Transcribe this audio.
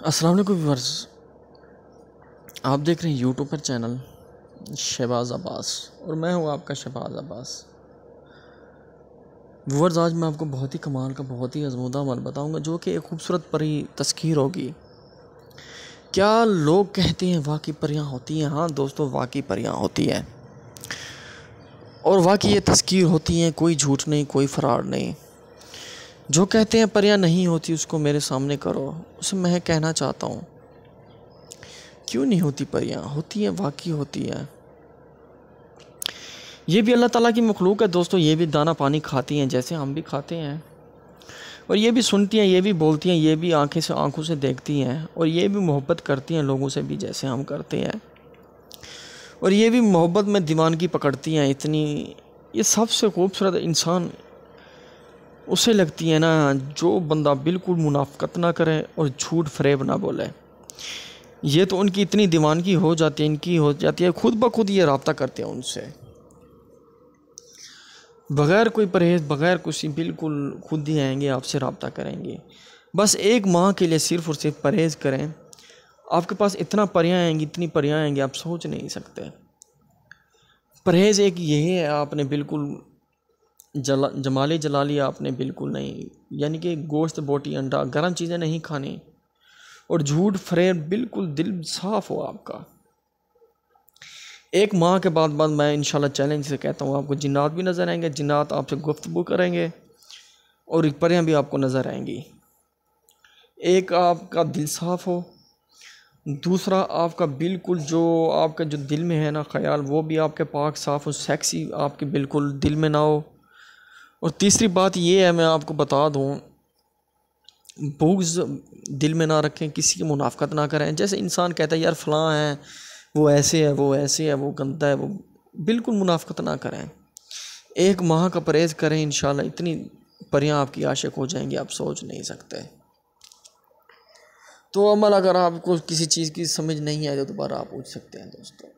अस्सलाम वालेकुम व्यूअर्स, आप देख रहे हैं यूट्यूब पर चैनल शहबाज अब्बास और मैं हूं आपका शहबाज अब्बास। व्यूअर्स, आज मैं आपको बहुत ही कमाल का, बहुत ही आज़मूदा अमल बताऊंगा जो कि एक खूबसूरत परी तस्खीर होगी। क्या लोग कहते हैं वाकई परियां होती हैं? हाँ दोस्तों, वाकई परियां होती हैं और वाकई ये तस्खीर होती हैं, कोई झूठ नहीं, कोई फ़राड नहीं। जो कहते हैं परियां नहीं होती उसको मेरे सामने करो, उसे मैं कहना चाहता हूँ क्यों नहीं होती? परियां होती हैं, वाकई होती हैं। ये भी अल्लाह ताला की मखलूक है दोस्तों, ये भी दाना पानी खाती हैं जैसे हम भी खाते हैं, और ये भी सुनती हैं, ये भी बोलती हैं, ये भी आंखों से देखती हैं, और ये भी मोहब्बत करती हैं लोगों से भी जैसे हम करते हैं, और ये भी मोहब्बत में दीवानगी पकड़ती हैं इतनी। ये सबसे खूबसूरत इंसान उसे लगती है ना जो बंदा बिल्कुल मुनाफकत ना करे और झूठ फरेब ना बोले। ये तो उनकी इतनी दीवानगी हो जाती है, इनकी हो जाती है, खुद ब खुद ये रब्ता करते हैं उनसे बग़ैर कोई परहेज़, बग़ैर कुछ, बिल्कुल खुद ही आएंगे, आपसे रब्ता करेंगे। बस एक माह के लिए सिर्फ़ और सिर्फ परहेज़ करें, आपके पास इतना परियां आएंगी, इतनी परियां आएंगी, आप सोच नहीं सकते। परहेज़ एक यही है, आपने बिल्कुल जमाली जलाली आपने बिल्कुल नहीं, यानी कि गोश्त, बोटी, अंडा, गर्म चीज़ें नहीं खानी, और झूठ फरेब, बिल्कुल दिल साफ़ हो आपका। एक माह के बाद मैं इंशाल्लाह चैलेंज से कहता हूँ, आपको जिन्नात भी नज़र आएंगे, जिन्नात आपसे गुफ्तगू करेंगे और परियां भी आपको नज़र आएंगी। एक आपका दिल साफ़ हो, दूसरा आपका बिल्कुल जो आपका जो दिल में है ना ख्याल, वो भी आपके पाक साफ़ हो, सेक्सी आपके बिल्कुल दिल में ना हो। और तीसरी बात ये है, मैं आपको बता दूँ, बुग़्ज़ दिल में ना रखें, किसी की मुनाफ़कत ना करें। जैसे इंसान कहता है यार फ़लाँ है, वो ऐसे है, वो ऐसे है, वो गंदा है, वो बिल्कुल मुनाफ़कत ना करें। एक माह का परहेज़ करें, इंशाल्लाह इतनी परियां आपकी आशिक हो जाएंगी, आप सोच नहीं सकते। तो अमल, अगर आपको किसी चीज़ की समझ नहीं आए तो दोबारा आप पूछ सकते हैं दोस्तों।